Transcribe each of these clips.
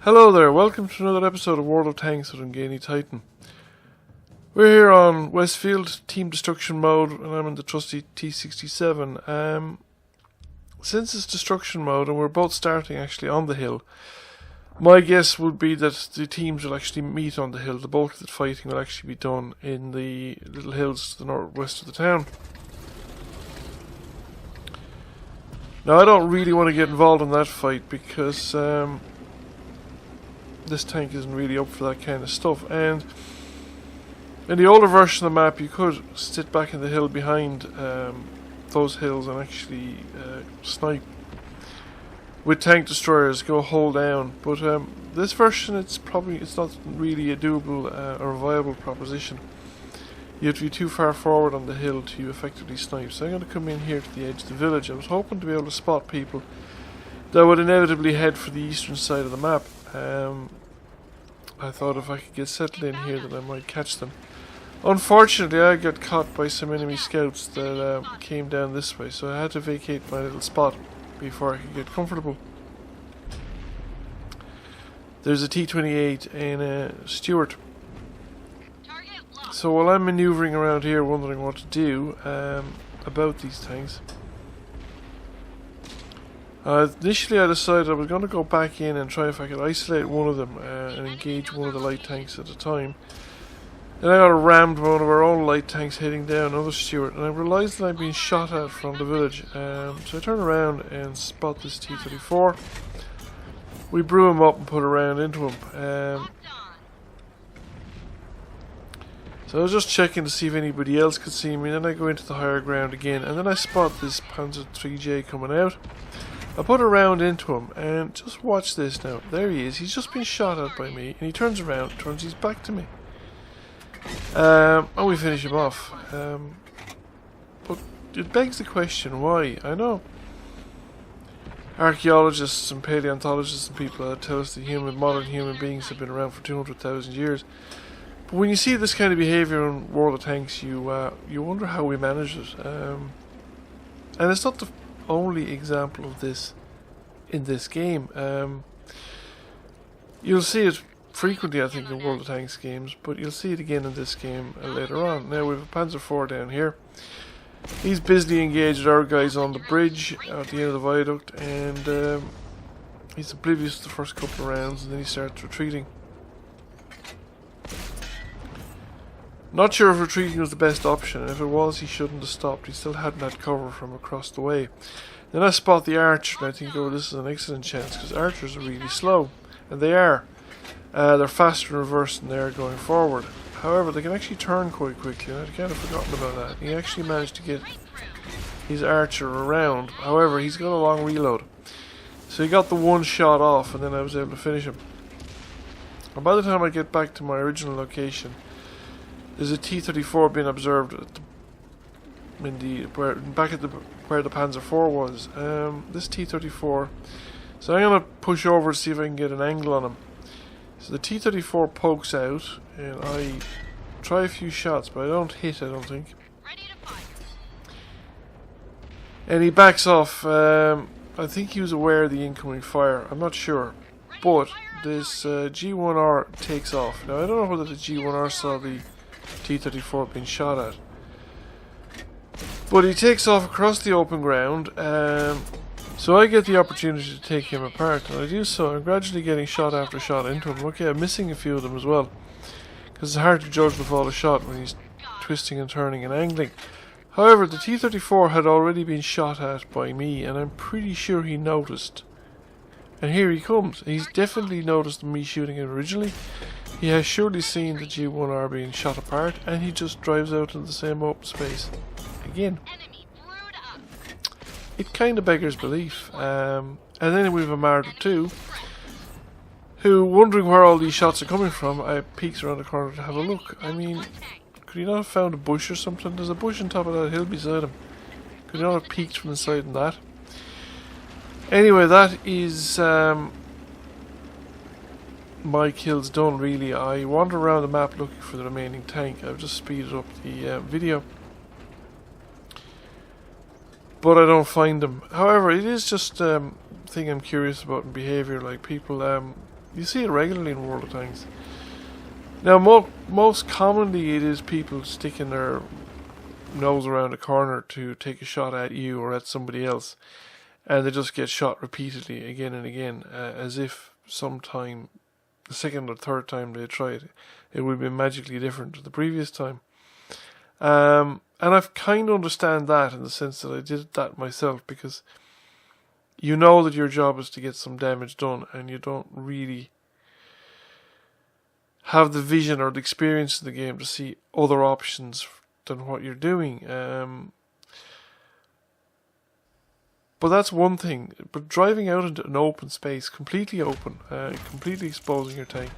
Hello there, welcome to another episode of World of Tanks with Ungainly Titan. We're here on Westfield, Team Destruction mode, and I'm in the trusty T67. Since it's Destruction mode, and we're both starting actually on the hill, my guess would be that the teams will actually meet on the hill. The bulk of the fighting will actually be done in the little hills to the northwest of the town. Now, I don't really want to get involved in that fight because this tank isn't really up for that kind of stuff. And in the older version of the map, you could sit back in the hill behind those hills and actually snipe with tank destroyers, go hold down. But this version, it's not really a doable or viable proposition. You have to be too far forward on the hill to effectively snipe. So I'm going to come in here to the edge of the village. I was hoping to be able to spot people that would inevitably head for the eastern side of the map. I thought if I could get settled in here that I might catch them. Unfortunately, I got caught by some enemy scouts that came down this way, so I had to vacate my little spot before I could get comfortable. There's a T-28 and Stuart. So while I'm manoeuvring around here wondering what to do about these tanks, initially I decided I was going to go back in and try if I could isolate one of them and engage one of the light tanks at a time. Then I got rammed by one of our own light tanks heading down another Stuart, and I realised that I'd been shot at from the village. So I turn around and spot this T-34. We brew him up and put a round into him. So I was just checking to see if anybody else could see me, then I go into the higher ground again, and then I spot this Panzer 3J coming out. I put a round into him, and just watch this now. There he is. He's just been shot at by me, and he turns around, turns his back to me. And we finish him off. But it begs the question, why? I know archaeologists and paleontologists and people that tell us that modern human beings have been around for 200,000 years. But when you see this kind of behaviour in World of Tanks, you wonder how we manage it. And it's not the only example of this in this game. You'll see it frequently, I think, in World of Tanks games, but you'll see it again in this game later on. Now we have a Panzer IV down here. He's busily engaged with our guys on the bridge at the end of the viaduct, and he's oblivious to the first couple of rounds, and then he starts retreating. Not sure if retreating was the best option, and if it was, he shouldn't have stopped. He still hadn't had cover from across the way. Then I spot the archer, and I think, oh, this is an excellent chance, because archers are really slow, and they are. They're faster in reverse than they are going forward. However, they can actually turn quite quickly, and I'd kind of forgotten about that. He actually managed to get his archer around. However, he's got a long reload. So he got the one shot off, and then I was able to finish him. And by the time I get back to my original location, there's a T-34 being observed at where the Panzer IV was. This T-34. So I'm going to push over to see if I can get an angle on him. So the T-34 pokes out, and I try a few shots, but I don't hit, I don't think. And he backs off. I think he was aware of the incoming fire. I'm not sure. But this G1R takes off. Now I don't know whether the G1R saw the T-34 being shot at, but he takes off across the open ground, so I get the opportunity to take him apart, and I do so. I'm gradually getting shot after shot into him. Okay, I'm missing a few of them as well, because it's hard to judge the fall of shot when he's twisting and turning and angling. However, the T-34 had already been shot at by me, and I'm pretty sure he noticed. And here he comes. He's definitely noticed me shooting him originally. He has surely seen the G1R being shot apart, and he just drives out into the same open space again. It kind of beggars belief. And then we have a Marder 2, who, wondering where all these shots are coming from, I peeks around the corner to have a look. I mean, could he not have found a bush or something? There's a bush on top of that hill beside him. Could he not have peeked from the side in that? Anyway, that is my kills done, really. I wander around the map looking for the remaining tank. I've just speeded up the video, but I don't find them. However, it is just thing I'm curious about in behaviour. Like, people You see it regularly in World of Tanks. Now, most commonly it is people sticking their nose around a corner to take a shot at you or at somebody else, and they just get shot repeatedly again and again, as if sometime the second or third time they try it would be magically different to the previous time. And I've kind of understand that in the sense that I did that myself, because you know that your job is to get some damage done, and you don't really have the vision or the experience in the game to see other options than what you're doing. But that's one thing. But driving out into an open space, completely open, completely exposing your tank,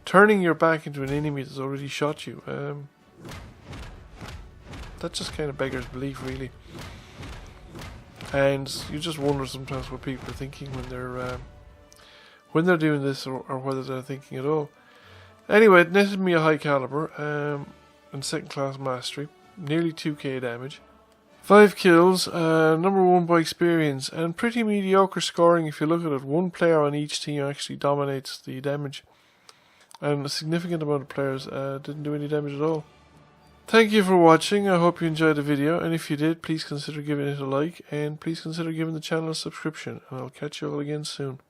turning your back into an enemy that's already shot you, that just kind of beggars belief, really. And you just wonder sometimes what people are thinking when they're doing this, or whether they're thinking at all. Anyway, it netted me a high caliber and second class mastery, nearly 2k damage, 5 kills, number 1 by experience, and pretty mediocre scoring if you look at it. One player on each team actually dominates the damage, and a significant amount of players didn't do any damage at all. Thank you for watching. I hope you enjoyed the video, and if you did, please consider giving it a like, and please consider giving the channel a subscription, and I'll catch you all again soon.